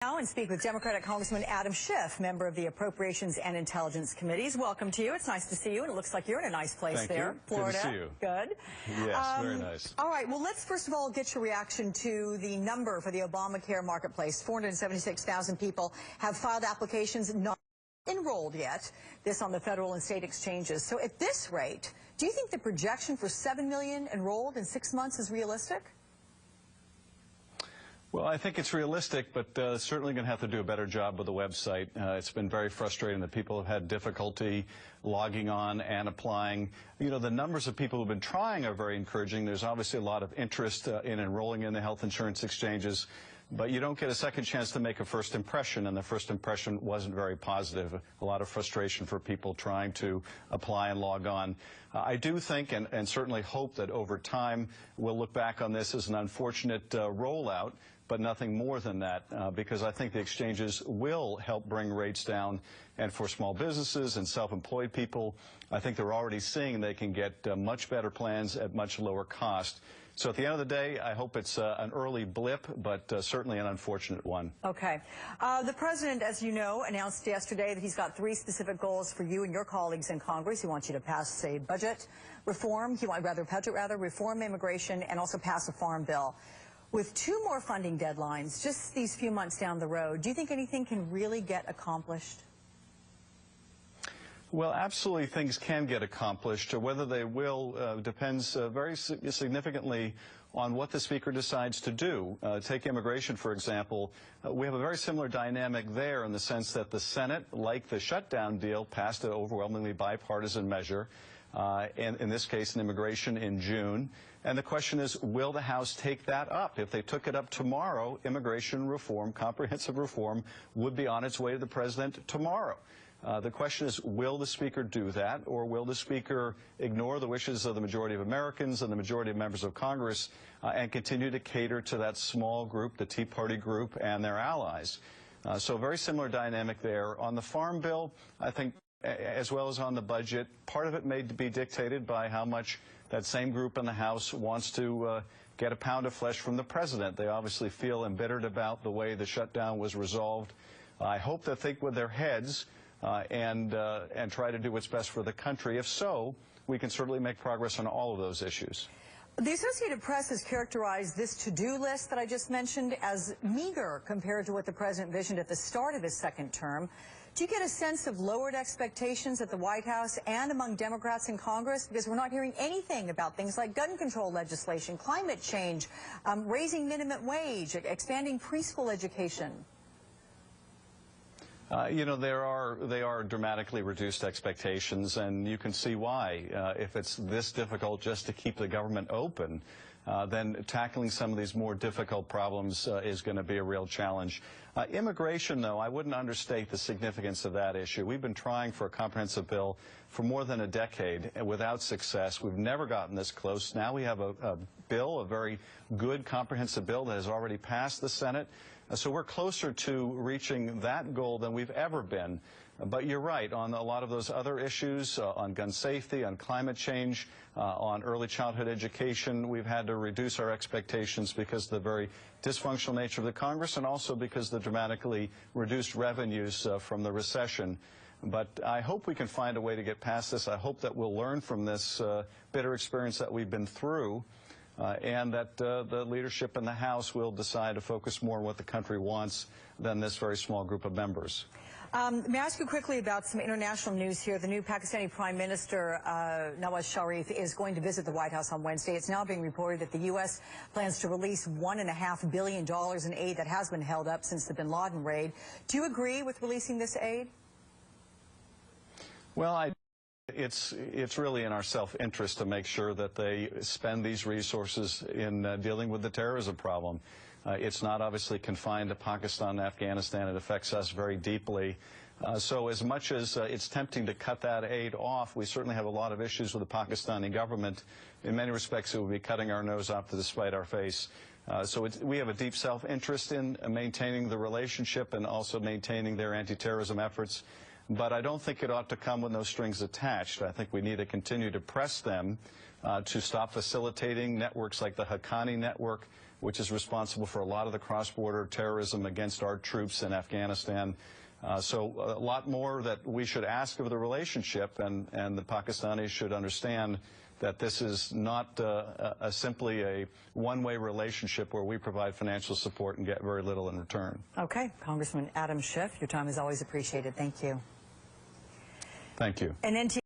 Now and speak with Democratic Congressman Adam Schiff, member of the Appropriations and Intelligence Committees. Welcome to you. It's nice to see you, and it looks like you're in a nice place there, Florida. Good to see you. Good. Yes, very nice. All right. Well, let's first of all get your reaction to the number for the Obamacare marketplace. 476,000 people have filed applications, not enrolled yet. This on the federal and state exchanges. So at this rate, do you think the projection for 7 million enrolled in 6 months is realistic? Well, I think it's realistic, but certainly going to have to do a better job with the website. It's been very frustrating that people have had difficulty logging on and applying. You know, the numbers of people who have been trying are very encouraging. There's obviously a lot of interest in enrolling in the health insurance exchanges, but you don't get a second chance to make a first impression, and the first impression wasn't very positive. A lot of frustration for people trying to apply and log on. I do think and certainly hope that over time we'll look back on this as an unfortunate rollout, but nothing more than that, because I think the exchanges will help bring rates down. And for small businesses and self-employed people, I think they're already seeing they can get much better plans at much lower cost. So at the end of the day, I hope it's an early blip, but certainly an unfortunate one. Okay. The president, as you know, announced yesterday that he's got 3 specific goals for you and your colleagues in Congress. He wants you to pass a budget reform, reform immigration, and also pass a farm bill. With 2 more funding deadlines just these few months down the road, do you think anything can really get accomplished? Well, absolutely things can get accomplished. Whether they will depends very significantly on what the Speaker decides to do. Take immigration, for example. We have a very similar dynamic there in the sense that the Senate, like the shutdown deal, passed an overwhelmingly bipartisan measure, and in this case, an immigration in June. And the question is, will the House take that up? If they took it up tomorrow, immigration reform, comprehensive reform, would be on its way to the president tomorrow. The question is, will the Speaker do that, or will the Speaker ignore the wishes of the majority of Americans and the majority of members of Congress and continue to cater to that small group, the Tea Party group, and their allies? So a very similar dynamic there. On the Farm Bill, I think, as well as on the budget, part of it may be dictated by how much that same group in the House wants to get a pound of flesh from the president. They obviously feel embittered about the way the shutdown was resolved. I hope they think with their heads and try to do what's best for the country. If so, we can certainly make progress on all of those issues. The Associated Press has characterized this to-do list that I just mentioned as meager compared to what the president envisioned at the start of his second term. Do you get a sense of lowered expectations at the White House and among Democrats in Congress? Because we're not hearing anything about things like gun control legislation, climate change, raising minimum wage, expanding preschool education. You know, they are dramatically reduced expectations, and you can see why. If it's this difficult just to keep the government open, then tackling some of these more difficult problems is going to be a real challenge. Immigration, though, I wouldn't understate the significance of that issue. We've been trying for a comprehensive bill for more than a decade without success. We've never gotten this close. Now we have a bill, a very good comprehensive bill that has already passed the Senate. So we're closer to reaching that goal than we've ever been. But you're right, on a lot of those other issues, on gun safety, on climate change, on early childhood education, we've had to reduce our expectations because of the very dysfunctional nature of the Congress and also because of the dramatically reduced revenues from the recession. But I hope we can find a way to get past this. I hope that we'll learn from this bitter experience that we've been through. And that the leadership in the House will decide to focus more on what the country wants than this very small group of members. May I ask you quickly about some international news here? The new Pakistani Prime Minister, Nawaz Sharif, is going to visit the White House on Wednesday. It's now being reported that the U.S. plans to release $1.5 billion in aid that has been held up since the bin Laden raid. Do you agree with releasing this aid? Well, It's really in our self-interest to make sure that they spend these resources in dealing with the terrorism problem. It's not obviously confined to Pakistan and Afghanistan. It affects us very deeply. So as much as it's tempting to cut that aid off, we certainly have a lot of issues with the Pakistani government. In many respects, it would be cutting our nose off to spite our face. So we have a deep self-interest in maintaining the relationship and also maintaining their anti-terrorism efforts. But I don't think it ought to come with no strings attached. I think we need to continue to press them to stop facilitating networks like the Haqqani network which is responsible for a lot of the cross-border terrorism against our troops in Afghanistan. So a lot more that we should ask of the relationship, and the Pakistanis should understand that this is not simply a one-way relationship where we provide financial support and get very little in return. Okay. Congressman Adam Schiff, your time is always appreciated. Thank you. Thank you. And